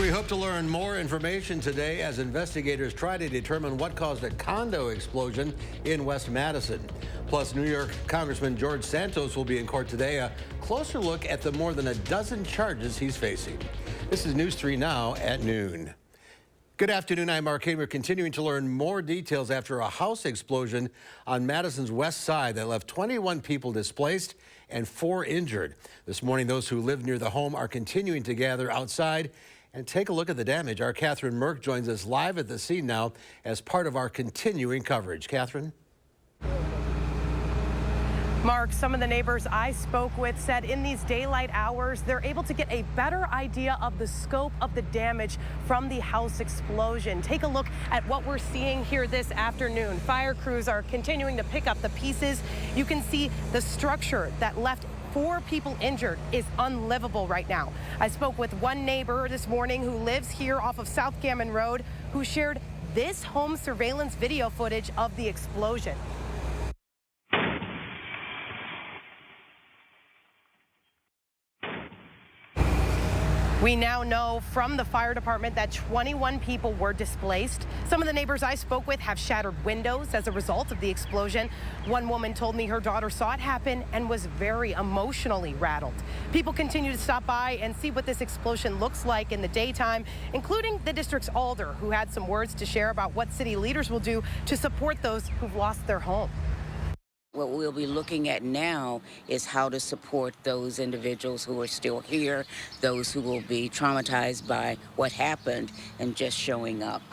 We hope to learn more information today as investigators try to determine what caused a condo explosion in West Madison. Plus, New York Congressman George Santos will be in court today. A closer look at the more than a dozen charges he's facing. This is News 3 Now at noon. Good afternoon, I'm Mark Hayden. We're continuing to learn more details after a house explosion on Madison's west side that left 21 people displaced and 4 injured. This morning, those who live near the home are continuing to gather outside and take a look at the damage. Our Catherine Merck joins us live at the scene now as part of our continuing coverage. Catherine? Mark, some of the neighbors I spoke with said in these daylight hours, they're able to get a better idea of the scope of the damage from the house explosion. Take a look at what we're seeing here this afternoon. Fire crews are continuing to pick up the pieces. You can see the structure that left 4 people injured is unlivable right now. I spoke with one neighbor this morning who lives here off of South Gammon Road who shared this home surveillance video footage of the explosion. We now know from the fire department that 21 people were displaced. Some of the neighbors I spoke with have shattered windows as a result of the explosion. One woman told me her daughter saw it happen and was very emotionally rattled. People continue to stop by and see what this explosion looks like in the daytime, including the district's alder, who had some words to share about what city leaders will do to support those who've lost their home. What we'll be looking at now is how to support those individuals who are still here, those who will be traumatized by what happened and just showing up.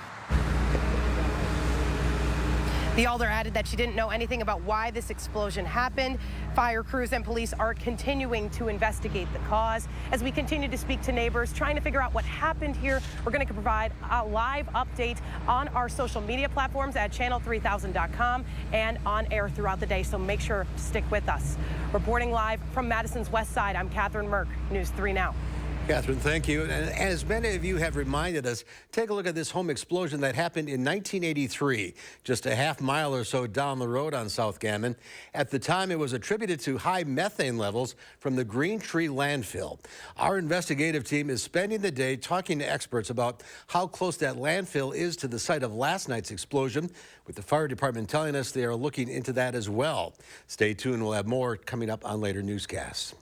The alder added that she didn't know anything about why this explosion happened. Fire crews and police are continuing to investigate the cause. As we continue to speak to neighbors, trying to figure out what happened here, we're going to provide a live update on our social media platforms at channel3000.com and on air throughout the day, so make sure to stick with us. Reporting live from Madison's west side, I'm Catherine Merck, News 3 Now. Catherine, thank you. And as many of you have reminded us, take a look at this home explosion that happened in 1983, just a half mile or so down the road on South Gammon. At the time, it was attributed to high methane levels from the Green Tree landfill. Our investigative team is spending the day talking to experts about how close that landfill is to the site of last night's explosion, with the fire department telling us they are looking into that as well. Stay tuned. We'll have more coming up on later newscasts.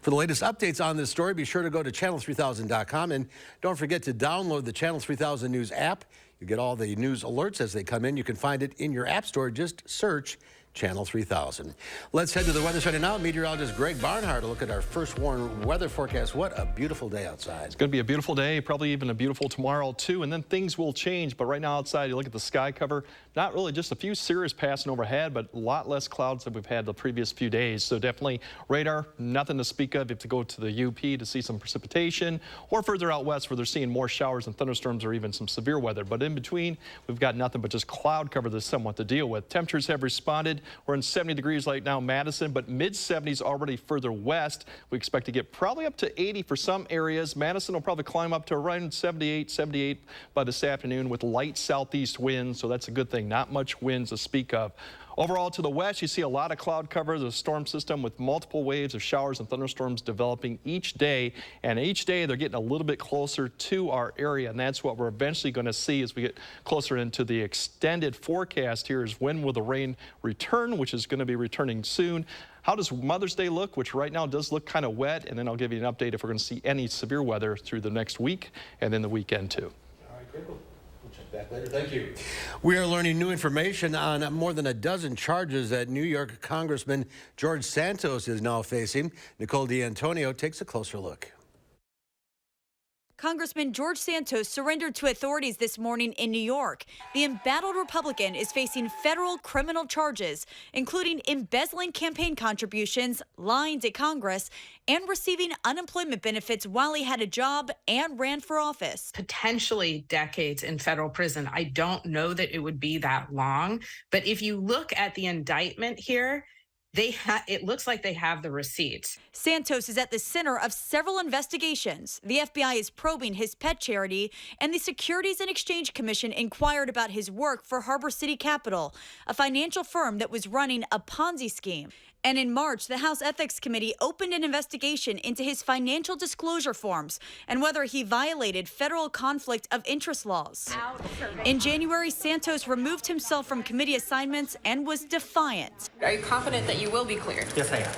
For the latest updates on this story, be sure to go to channel3000.com and don't forget to download the Channel 3000 News app. You get all the news alerts as they come in. You can find it in your app store. Just search Channel 3000. Let's head to the weather center now. Meteorologist Greg Barnhart to look at our first warn weather forecast. What a beautiful day outside. It's going to be a beautiful day, probably even a beautiful tomorrow too, and then things will change. But right now outside, you look at the sky cover, not really just a few cirrus passing overhead, but a lot less clouds than we've had the previous few days. So definitely radar, nothing to speak of. You have to go to the UP to see some precipitation, or further out west where they're seeing more showers and thunderstorms or even some severe weather. But in between, we've got nothing but just cloud cover that's somewhat to deal with. Temperatures have responded. We're in 70 degrees right now, Madison, but mid-70s already further west. We expect to get probably up to 80 for some areas. Madison will probably climb up to around 78 by this afternoon with light southeast winds, so that's a good thing. Not much winds to speak of. Overall, to the west, you see a lot of cloud cover, the storm system with multiple waves of showers and thunderstorms developing each day. And each day, they're getting a little bit closer to our area. And that's what we're eventually going to see as we get closer into the extended forecast here is when will the rain return, which is going to be returning soon. How does Mother's Day look, which right now does look kind of wet. And then I'll give you an update if we're going to see any severe weather through the next week and then the weekend, too. All right, Greg. We'll check back later. Thank you. We are learning new information on more than a dozen charges that New York Congressman George Santos is now facing. Nicole D'Antonio takes a closer look. Congressman George Santos surrendered to authorities this morning in New York. The embattled Republican is facing federal criminal charges, including embezzling campaign contributions, lying to Congress, and receiving unemployment benefits while he had a job and ran for office. Potentially decades in federal prison. I don't know that it would be that long, but if you look at the indictment here, it looks like they have the receipts. Santos is at the center of several investigations. The FBI is probing his pet charity, and the Securities and Exchange Commission inquired about his work for Harbor City Capital, a financial firm that was running a Ponzi scheme. And in March, the House Ethics Committee opened an investigation into his financial disclosure forms and whether he violated federal conflict of interest laws. In January, Santos removed himself from committee assignments and was defiant. Are you confident that you will be cleared? Yes, I am.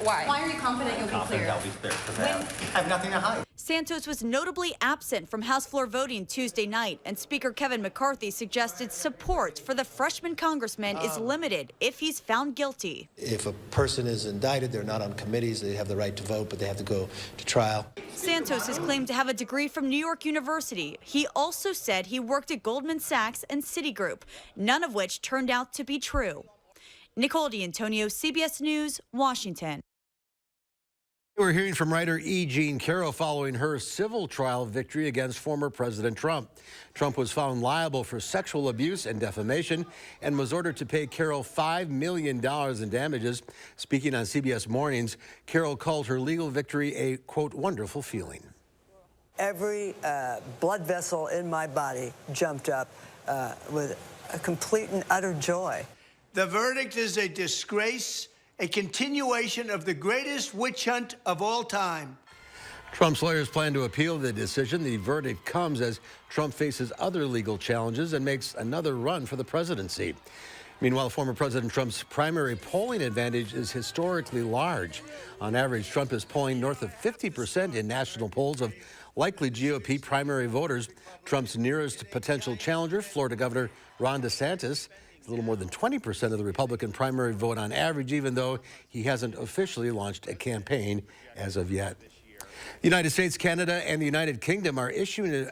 Why? Why are you confident you'll be cleared? I'll be cleared because I have nothing to hide. Santos was notably absent from House floor voting Tuesday night, and Speaker Kevin McCarthy suggested support for the freshman congressman is limited if he's found guilty. If a person is indicted, they're not on committees, they have the right to vote, but they have to go to trial. Santos is claimed to have a degree from New York University. He also said he worked at Goldman Sachs and Citigroup, none of which turned out to be true. Nicole D'Antonio, CBS News, Washington. We're hearing from writer E. Jean Carroll following her civil trial victory against former President Trump. Trump was found liable for sexual abuse and defamation and was ordered to pay Carroll $5 million in damages. Speaking on CBS Mornings, Carroll called her legal victory a, quote, wonderful feeling. Every blood vessel in my body jumped up with a complete and utter joy. The verdict is a disgrace, a continuation of the greatest witch hunt of all time. Trump's lawyers plan to appeal the decision. The verdict comes as Trump faces other legal challenges and makes another run for the presidency. Meanwhile, former President Trump's primary polling advantage is historically large. On average, Trump is polling north of 50% in national polls of likely GOP primary voters. Trump's nearest potential challenger, Florida Governor Ron DeSantis, a little more than 20% of the Republican primary vote on average, even though he hasn't officially launched a campaign as of yet. The United States, Canada, and the United Kingdom are issuing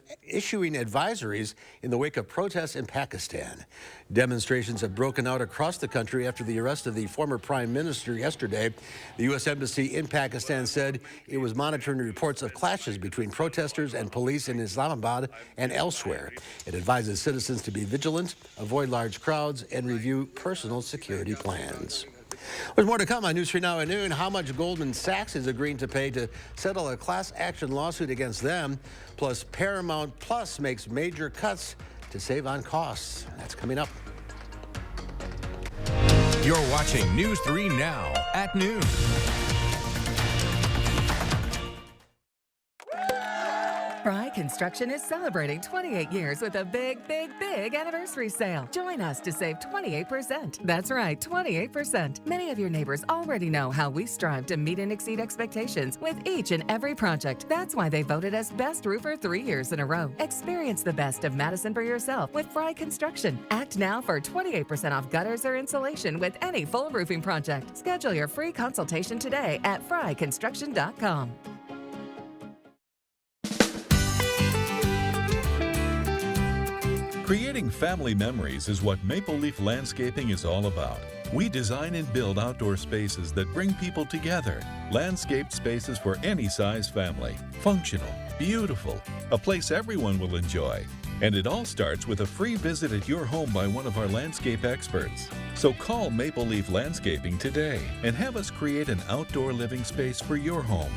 advisories in the wake of protests in Pakistan. Demonstrations have broken out across the country after the arrest of the former prime minister yesterday. The U.S. Embassy in Pakistan said it was monitoring reports of clashes between protesters and police in Islamabad and elsewhere. It advises citizens to be vigilant, avoid large crowds, and review personal security plans. There's more to come on News 3 Now at noon. How much Goldman Sachs is agreeing to pay to settle a class action lawsuit against them. Plus, Paramount Plus makes major cuts to save on costs. That's coming up. You're watching News 3 Now at noon. Fry Construction is celebrating 28 years with a big anniversary sale. Join us to save 28%. That's right, 28%. Many of your neighbors already know how we strive to meet and exceed expectations with each and every project. That's why they voted us Best Roofer 3 years in a row. Experience the best of Madison for yourself with Fry Construction. Act now for 28% off gutters or insulation with any full roofing project. Schedule your free consultation today at fryconstruction.com. Creating family memories is what Maple Leaf Landscaping is all about. We design and build outdoor spaces that bring people together. Landscaped spaces for any size family. Functional, beautiful, a place everyone will enjoy. And it all starts with a free visit at your home by one of our landscape experts. So call Maple Leaf Landscaping today and have us create an outdoor living space for your home.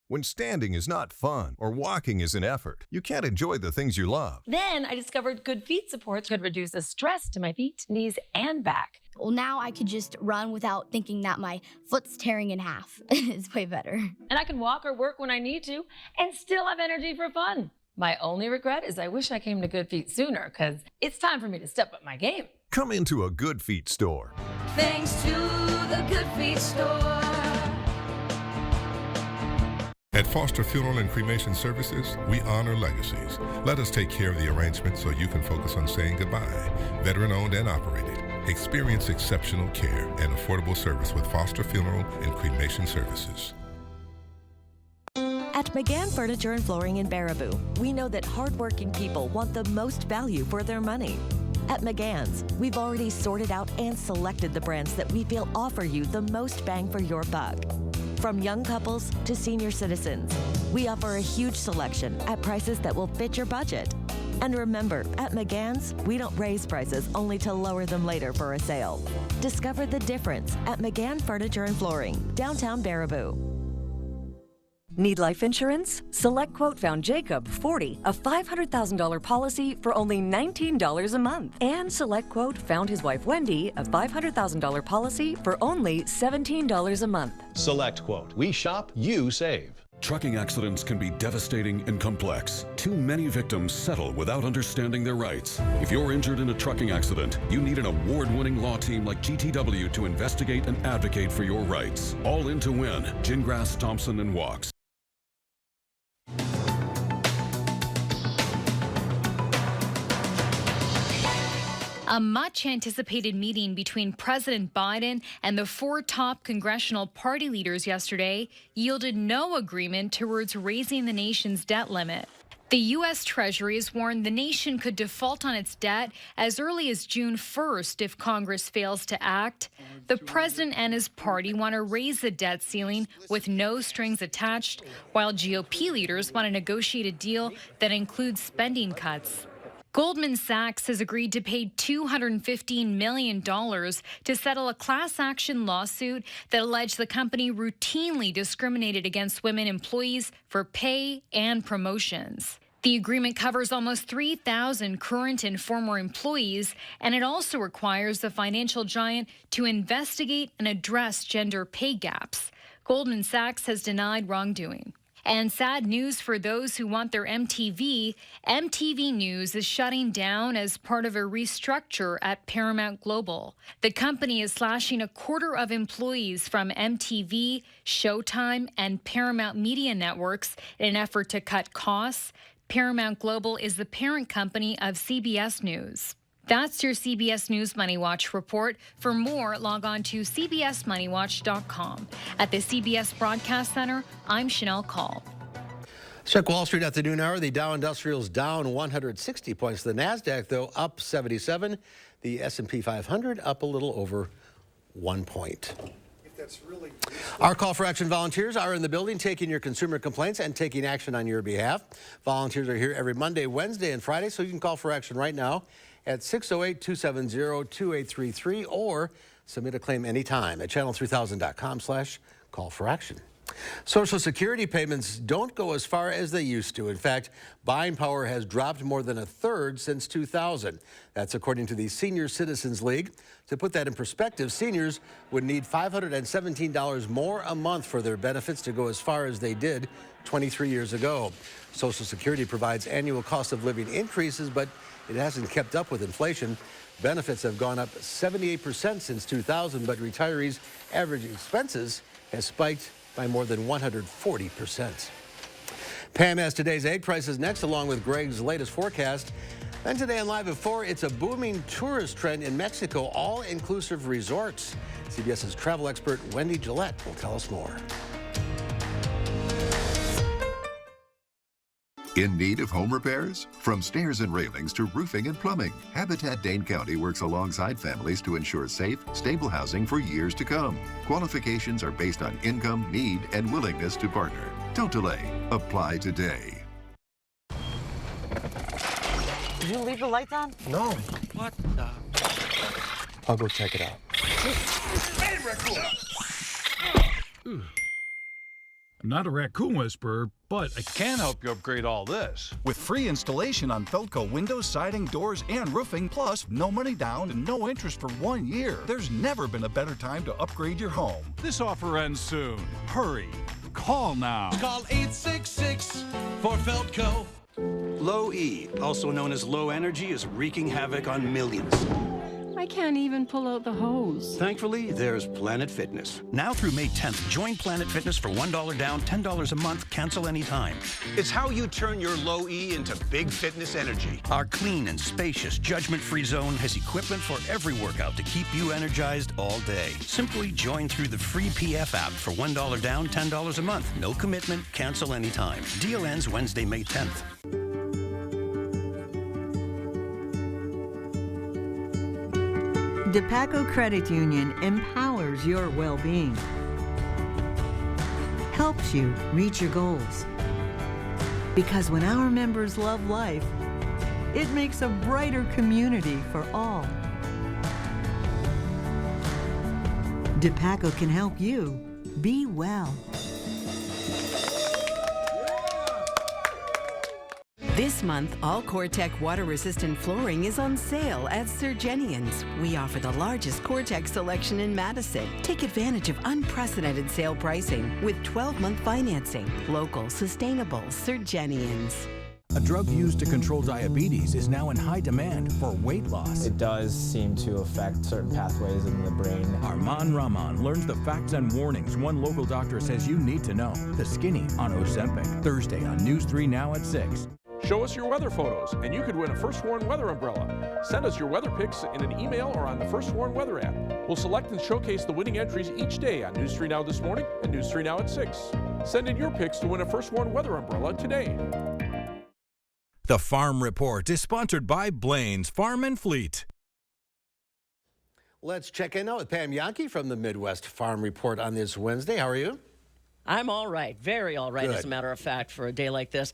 When standing is not fun or walking is an effort, you can't enjoy the things you love. Then I discovered Good Feet supports could reduce the stress to my feet, knees, and back. Well, now I could just run without thinking that my foot's tearing in half. It's way better. And I can walk or work when I need to and still have energy for fun. My only regret is I wish I came to Good Feet sooner, because it's time for me to step up my game. Come into a Good Feet store. Thanks to the Good Feet store. At Foster Funeral and Cremation Services, we honor legacies. Let us take care of the arrangement so you can focus on saying goodbye. Veteran-owned and operated. Experience exceptional care and affordable service with Foster Funeral and Cremation Services. At McGann Furniture and Flooring in Baraboo, we know that hardworking people want the most value for their money. At McGann's, we've already sorted out and selected the brands that we feel offer you the most bang for your buck. From young couples to senior citizens, we offer a huge selection at prices that will fit your budget. And remember, at McGann's, we don't raise prices only to lower them later for a sale. Discover the difference at McGann Furniture and Flooring, downtown Baraboo. Need life insurance? SelectQuote found Jacob, 40, a $500,000 policy for only $19 a month. And SelectQuote found his wife Wendy, a $500,000 policy for only $17 a month. SelectQuote. We shop, you save. Trucking accidents can be devastating and complex. Too many victims settle without understanding their rights. If you're injured in a trucking accident, you need an award-winning law team like GTW to investigate and advocate for your rights. All in to win. Gingras, Thompson, and Walks. A much-anticipated meeting between President Biden and the 4 top congressional party leaders yesterday yielded no agreement towards raising the nation's debt limit. The U.S. Treasury has warned the nation could default on its debt as early as June 1st if Congress fails to act. The president and his party want to raise the debt ceiling with no strings attached, while GOP leaders want to negotiate a deal that includes spending cuts. Goldman Sachs has agreed to pay $215 million to settle a class action lawsuit that alleged the company routinely discriminated against women employees for pay and promotions. The agreement covers almost 3,000 current and former employees, and it also requires the financial giant to investigate and address gender pay gaps. Goldman Sachs has denied wrongdoing. And sad news for those who want their MTV. MTV News is shutting down as part of a restructure at Paramount Global. The company is slashing a quarter of employees from MTV, Showtime, and Paramount Media Networks in an effort to cut costs. Paramount Global is the parent company of CBS News. That's your CBS News Money Watch report. For more, log on to cbsmoneywatch.com. At the CBS Broadcast Center, I'm Chanel Call. Check Wall Street at the noon hour. The Dow Industrials down 160 points. The NASDAQ, though, up 77. The S&P 500 up a little over 1 point. Our call for action volunteers are in the building taking your consumer complaints and taking action on your behalf. Volunteers are here every Monday, Wednesday, and Friday, so you can call for action right now at 608-270-2833 or submit a claim anytime at channel3000.com/call-for-action. Social Security payments don't go as far as they used to. In fact, buying power has dropped more than a third since 2000. That's according to the Senior Citizens League. To put that in perspective, seniors would need $517 more a month for their benefits to go as far as they did 23 years ago. Social Security provides annual cost of living increases, but it hasn't kept up with inflation. Benefits have gone up 78% since 2000, but retirees' average expenses has spiked by more than 140%. Pam has today's egg prices next, along with Greg's latest forecast. And today on Live at 4, it's a booming tourist trend in Mexico, all-inclusive resorts. CBS's travel expert Wendy Gillette will tell us more. In need of home repairs? From stairs and railings to roofing and plumbing, Habitat Dane County works alongside families to ensure safe, stable housing for years to come. Qualifications are based on income, need, and willingness to partner. Don't delay. Apply today. Did you leave the lights on? No. What the? I'll go check it out. I'm not a raccoon whisperer, but I can help you upgrade all this. With free installation on Felco windows, siding, doors, and roofing, plus no money down and no interest for 1 year. There's never been a better time to upgrade your home. This offer ends soon. Hurry. Call now. Call 866 for Felco. Low E, also known as low energy, is wreaking havoc on millions. I can't even pull out the hose. Thankfully, there's Planet Fitness. Now through May 10th, join Planet Fitness for $1 down, $10 a month, cancel anytime. It's how you turn your low E into big fitness energy. Our clean and spacious, judgment-free zone has equipment for every workout to keep you energized all day. Simply join through the free PF app for $1 down, $10 a month. No commitment, cancel anytime. Deal ends Wednesday, May 10th. DePaco Credit Union empowers your well-being, helps you reach your goals. Because when our members love life, it makes a brighter community for all. DePaco can help you be well. This month, all CoreTech water-resistant flooring is on sale at Surgenian's. We offer the largest CoreTech selection in Madison. Take advantage of unprecedented sale pricing with 12-month financing. Local, sustainable Surgenian's. A drug used to control diabetes is now in high demand for weight loss. It does seem to affect certain pathways in the brain. Arman Rahman learns the facts and warnings one local doctor says you need to know. The Skinny on Ozempic. Thursday on News 3 Now at 6. Show us your weather photos, and you could win a First Warn weather umbrella. Send us your weather pics in an email or on the First Warn weather app. We'll select and showcase the winning entries each day on News 3 Now this morning and News 3 Now at 6. Send in your pics to win a First Warn weather umbrella today. The Farm Report is sponsored by Blaine's Farm and Fleet. Let's check in now with Pam Yankee from the Midwest Farm Report on this Wednesday. How are you? I'm all right, very all right, Good. as a matter of fact, for a day like this.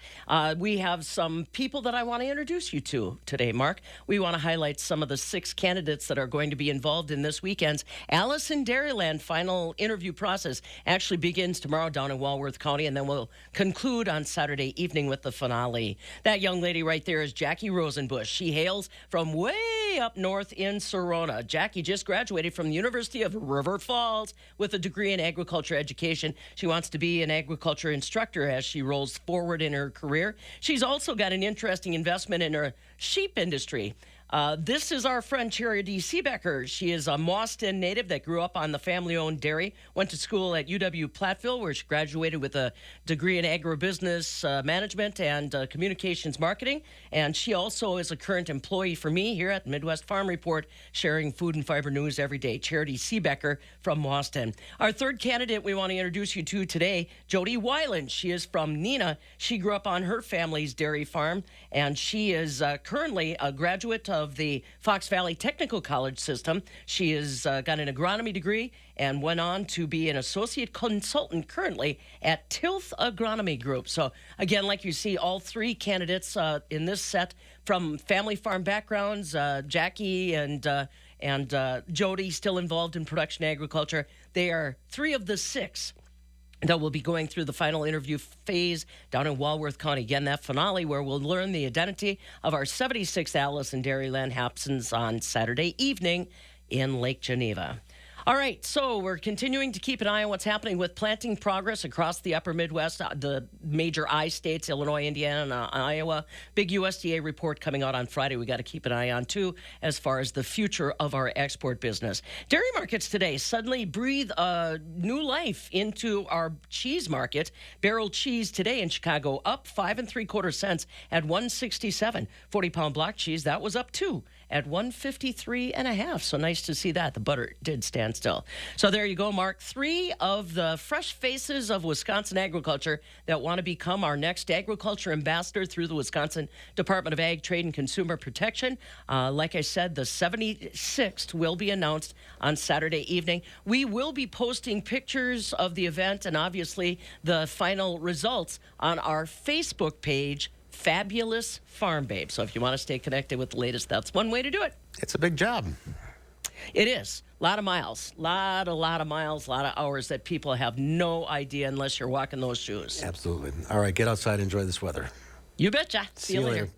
We have some people that I want to introduce you to today, Mark. We want to highlight some of the 6 candidates that are going to be involved in this weekend's Alice in Dairyland final interview process. Actually begins tomorrow down in Walworth County, and then we'll conclude on Saturday evening with the finale. That young lady right there is Jackie Rosenbush. She hails from way up north in Sorona. Jackie just graduated from the University of River Falls with a degree in agriculture education. She wants to be an agriculture instructor as she rolls forward in her career. She's also got an interesting investment in her sheep industry. This is our friend Charity Seebecker. She is a Mauston native that grew up on the family-owned dairy, went to school at UW-Platteville, where she graduated with a degree in agribusiness management and communications marketing. And she also is a current employee for me here at Midwest Farm Report, sharing food and fiber news every day. Charity Seebecker from Mauston. Our third candidate we want to introduce you to today, Jody Weiland. She is from Neenah. She grew up on her family's dairy farm, and she is currently a graduate of the Fox Valley Technical College system. She has got an agronomy degree and went on to be an associate consultant currently at Tilth Agronomy Group. So again, like you see, all 3 candidates in this set from family farm backgrounds. Jackie and Jody still involved in production agriculture. They are 3 of the 6 that will be going through the final interview phase down in Walworth County. Again, that finale where we'll learn the identity of our 76th Alice in Dairyland happens on Saturday evening in Lake Geneva. All right, so we're continuing to keep an eye on what's happening with planting progress across the upper Midwest, the major I states, Illinois, Indiana, and Iowa. Big USDA report coming out on Friday we got to keep an eye on, too, as far as the future of our export business. Dairy markets today suddenly breathe new life into our cheese market. Barrel cheese today in Chicago up 5 3/4 cents at $1.67. 40-pound block cheese, that was up 2 at $1.53.5. So nice to see that. The butter did stand still. So there you go, Mark. 3 of the fresh faces of Wisconsin agriculture that want to become our next agriculture ambassador through the Wisconsin Department of Ag, Trade, and Consumer Protection. Like I said, the 76th will be announced on Saturday evening. We will be posting pictures of the event and obviously the final results on our Facebook page, Fabulous Farm Babe. So if you want to stay connected with the latest, that's one way to do it. It's a big job. It is. A lot of miles. Lot of miles, a lot of hours that people have no idea unless you're walking those shoes. Absolutely. All right, get outside, enjoy this weather. You betcha. See you later.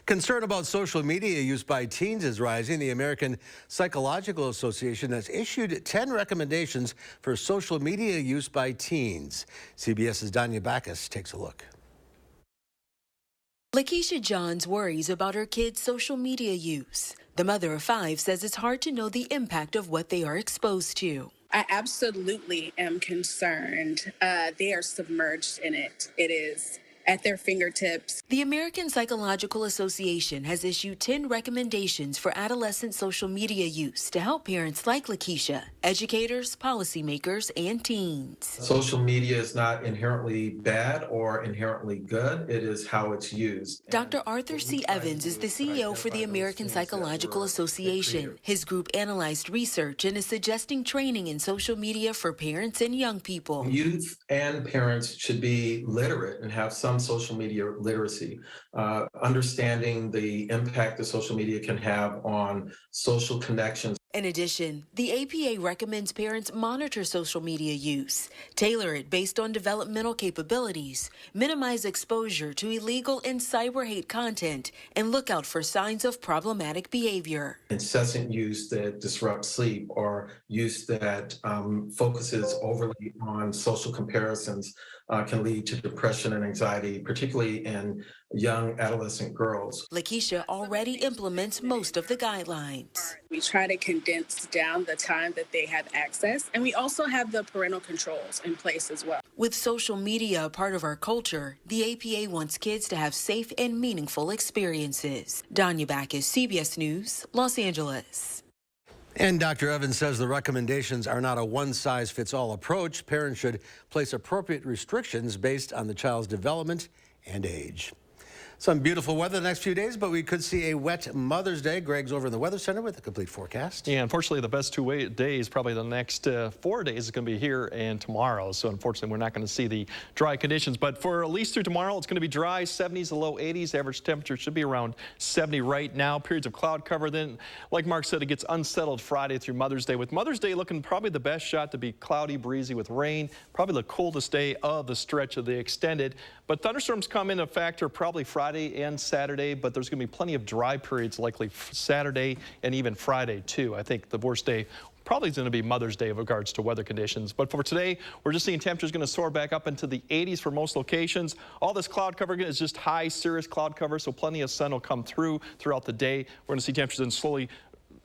Concern about social media use by teens is rising. The American Psychological Association has issued 10 recommendations for social media use by teens. CBS's Danya Backus takes a look. Lakeisha Johns worries about her kids' social media use. The mother of 5 says it's hard to know the impact of what they are exposed to. I absolutely am concerned. They are submerged in it. It is at their fingertips. The American Psychological Association has issued 10 recommendations for adolescent social media use to help parents like Lakeisha, educators, policymakers, and teens. Social media is not inherently bad or inherently good. It is how it's used. Dr. Arthur C. Evans is the CEO for the American Psychological Association. His group analyzed research and is suggesting training in social media for parents and young people. Youth and parents should be literate and have some social media literacy, understanding the impact that social media can have on social connections. In addition, the APA recommends parents monitor social media use, tailor it based on developmental capabilities, minimize exposure to illegal and cyber hate content, and look out for signs of problematic behavior. Incessant use that disrupts sleep or use that focuses overly on social comparisons can lead to depression and anxiety, particularly in young adolescent girls. Lakeisha already implements most of the guidelines. We try to condense down the time that they have access, and we also have the parental controls in place as well. With social media a part of our culture, the APA wants kids to have safe and meaningful experiences. Danya Backus, CBS News, Los Angeles. And Dr. Evans says the recommendations are not a one-size-fits-all approach. Parents should place appropriate restrictions based on the child's development and age. Some beautiful weather the next few days, but we could see a wet Mother's Day. Greg's over in the Weather Center with a complete forecast. Yeah, unfortunately, the best 2 days, probably the next 4 days, is going to be here and tomorrow. So unfortunately, we're not going to see the dry conditions. But for at least through tomorrow, it's going to be dry, 70s to low 80s. Average temperature should be around 70 right now. Periods of cloud cover. Then, like Mark said, it gets unsettled Friday through Mother's Day. With Mother's Day looking probably the best shot to be cloudy, breezy with rain. Probably the coldest day of the stretch of the extended. But thunderstorms come into factor probably Friday and Saturday, but there's going to be plenty of dry periods likely Saturday and even Friday too. I think the worst day probably is going to be Mother's Day in regards to weather conditions. But for today, we're just seeing temperatures going to soar back up into the 80s for most locations. All this cloud cover is just high cirrus cloud cover, so plenty of sun will come throughout the day. We're going to see temperatures then slowly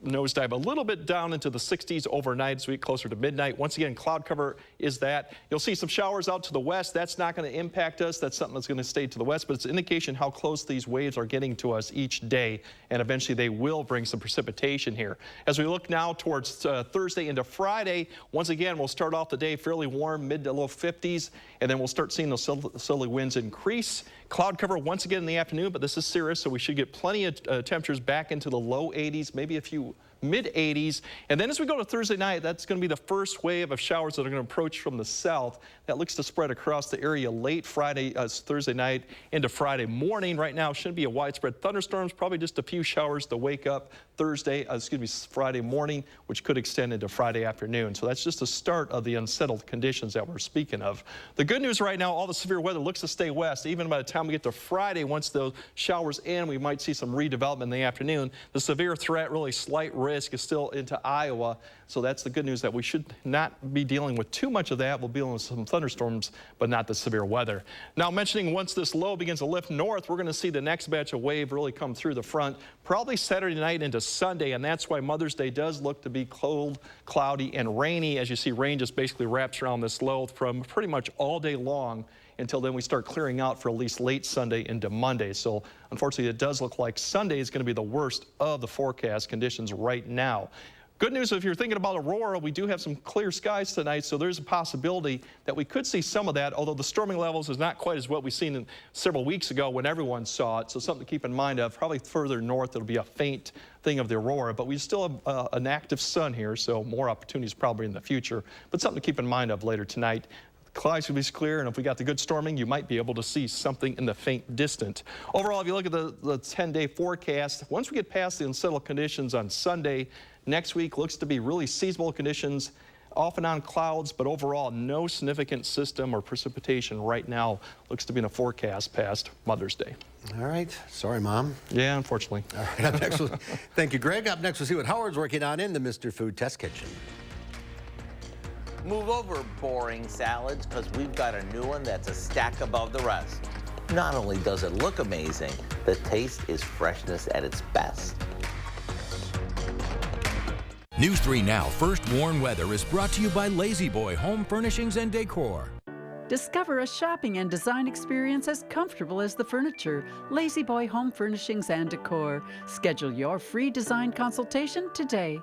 nosedive a little bit down into the 60s overnight as we get closer to midnight. Once again, cloud cover is that. You'll see some showers out to the west. That's not going to impact us. That's something that's going to stay to the west, but it's an indication how close these waves are getting to us each day, and eventually they will bring some precipitation here. As we look now towards Thursday into Friday, once again, we'll start off the day fairly warm, mid to low 50s, and then we'll start seeing those southerly winds increase. Cloud cover once again in the afternoon, but this is cirrus, so we should get plenty of temperatures back into the low 80s, maybe a few mid-80s. And then as we go to Thursday night, that's going to be the first wave of showers that are going to approach from the south. That looks to spread across the area late Thursday night into Friday morning. Right now, shouldn't be a widespread thunderstorms, probably just a few showers to wake up Friday morning, which could extend into Friday afternoon. So that's just the start of the unsettled conditions that we're speaking of. The good news right now, all the severe weather looks to stay west. Even by the time we get to Friday, once those showers end, we might see some redevelopment in the afternoon. The severe threat, really slight risk, is still into Iowa. So that's the good news, that we should not be dealing with too much of that. We'll be dealing with some thunderstorms, but not the severe weather. Now, mentioning once this low begins to lift north, we're going to see the next batch of wave really come through the front, probably Saturday night into Sunday, and that's why Mother's Day does look to be cold, cloudy, and rainy. As you see, rain just basically wraps around this low from pretty much all day long until then we start clearing out for at least late Sunday into Monday. So unfortunately, it does look like Sunday is going to be the worst of the forecast conditions right now. Good news, if you're thinking about Aurora, we do have some clear skies tonight, so there's a possibility that we could see some of that, although the storming levels is not quite as what we've seen several weeks ago when everyone saw it. So something to keep in mind of. Probably further north, it'll be a faint thing of the Aurora, but we still have an active sun here, so more opportunities probably in the future. But something to keep in mind of later tonight. Clouds will be clear, and if we got the good storming, you might be able to see something in the faint distant. Overall, if you look at the 10-day forecast, once we get past the unsettled conditions on Sunday, next week looks to be really seasonable conditions, off and on clouds, but overall no significant system or precipitation right now looks to be in a forecast past Mother's Day. All right. Sorry, Mom. Yeah, unfortunately. All right. Up next, thank you, Greg. Up next, we'll see what Howard's working on in the Mr. Food Test Kitchen. Move over, boring salads, because we've got a new one that's a stack above the rest. Not only does it look amazing, the taste is freshness at its best. News 3 Now First Warn Weather is brought to you by Lazy Boy Home Furnishings and Decor. Discover a shopping and design experience as comfortable as the furniture. Lazy Boy Home Furnishings and Decor. Schedule your free design consultation today.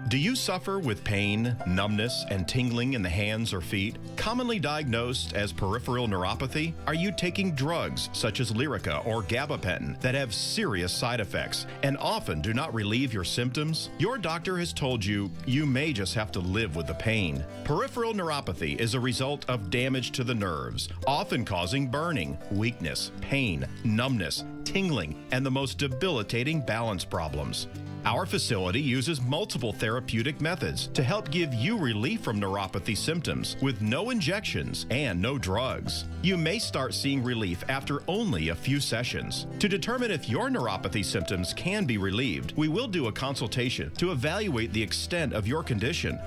Do you suffer with pain, numbness, and tingling in the hands or feet? Commonly diagnosed as peripheral neuropathy? Are you taking drugs such as Lyrica or gabapentin that have serious side effects and often do not relieve your symptoms? Your doctor has told you you may just have to live with the pain. Peripheral neuropathy is a result of damage to the nerves, often causing burning, weakness, pain, numbness, tingling, and the most debilitating balance problems. Our facility uses multiple therapeutic methods to help give you relief from neuropathy symptoms with no injections and no drugs. You may start seeing relief after only a few sessions. To determine if your neuropathy symptoms can be relieved, we will do a consultation to evaluate the extent of your condition.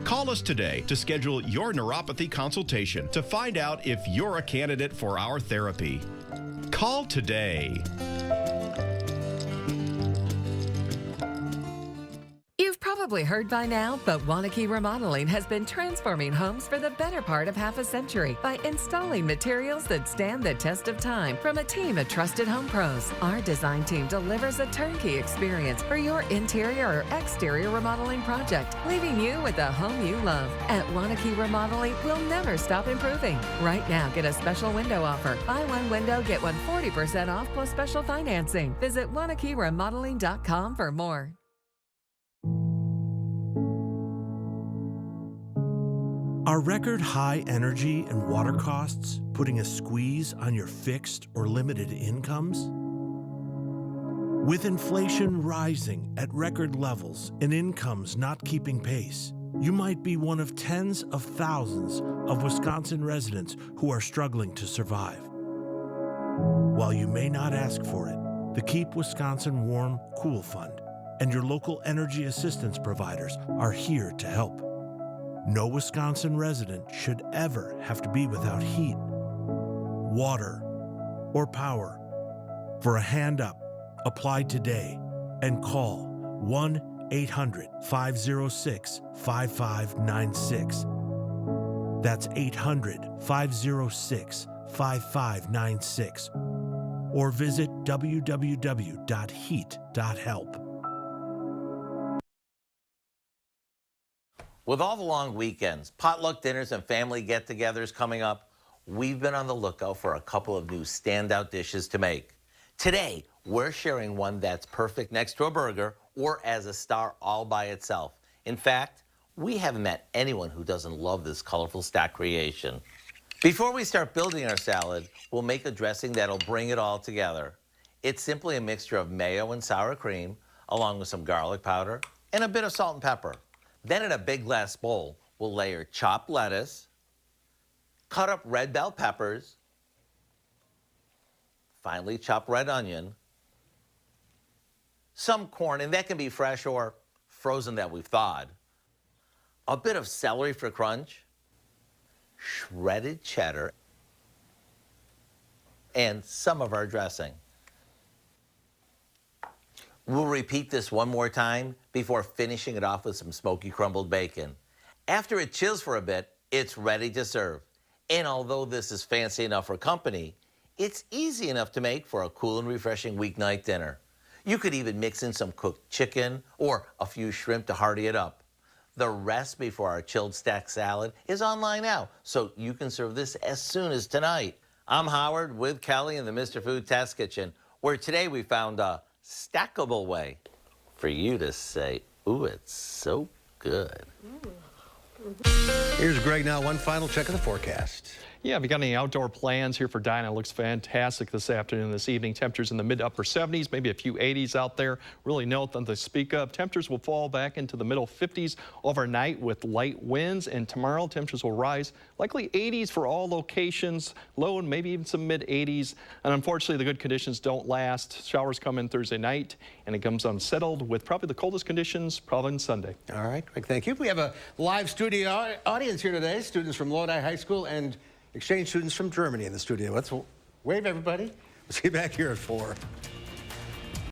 Call us today to schedule your neuropathy consultation to find out if you're a candidate for our therapy. Call today. You've probably heard by now, but Wanakee Remodeling has been transforming homes for the better part of half a century by installing materials that stand the test of time from a team of trusted home pros. Our design team delivers a turnkey experience for your interior or exterior remodeling project, leaving you with a home you love. At Wanakee Remodeling, we'll never stop improving. Right now, get a special window offer. Buy one window, get one 40% off plus special financing. Visit WanakeeRemodeling.com for more. Are record high energy and water costs putting a squeeze on your fixed or limited incomes? With inflation rising at record levels and incomes not keeping pace, you might be one of tens of thousands of Wisconsin residents who are struggling to survive. While you may not ask for it, the Keep Wisconsin Warm Cool Fund and your local energy assistance providers are here to help. No Wisconsin resident should ever have to be without heat, water, or power. For a hand up, apply today and call 1-800-506-5596. That's 800-506-5596. Or visit www.heat.help. With all the long weekends, potluck dinners, and family get-togethers coming up, we've been on the lookout for a couple of new standout dishes to make. Today, we're sharing one that's perfect next to a burger or as a star all by itself. In fact, we haven't met anyone who doesn't love this colorful stack creation. Before we start building our salad, we'll make a dressing that'll bring it all together. It's simply a mixture of mayo and sour cream, along with some garlic powder and a bit of salt and pepper. Then in a big glass bowl, we'll layer chopped lettuce, cut up red bell peppers, finely chopped red onion, some corn, and that can be fresh or frozen that we've thawed, a bit of celery for crunch, shredded cheddar, and some of our dressing. We'll repeat this one more time before finishing it off with some smoky crumbled bacon. After it chills for a bit, it's ready to serve. And although this is fancy enough for company, it's easy enough to make for a cool and refreshing weeknight dinner. You could even mix in some cooked chicken or a few shrimp to hearty it up. The recipe for our chilled stack salad is online now, so you can serve this as soon as tonight. I'm Howard with Kelly in the Mr. Food Test Kitchen, where today we found a stackable way for you to say, ooh, it's so good. Here's Greg now. One final check of the forecast. Yeah, if you got any outdoor plans here for dining, it looks fantastic this afternoon, this evening. Temperatures in the mid to upper 70s, maybe a few 80s out there. Really nothing to speak of. Temperatures will fall back into the middle 50s overnight with light winds, and tomorrow temperatures will rise, likely 80s for all locations, low and maybe even some mid 80s. And unfortunately, the good conditions don't last. Showers come in Thursday night, and it comes unsettled with probably the coldest conditions probably on Sunday. All right, Greg, thank you. We have a live studio audience here today, students from Lodi High School and exchange students from Germany in the studio. Let's wave, everybody. We'll see you back here at 4.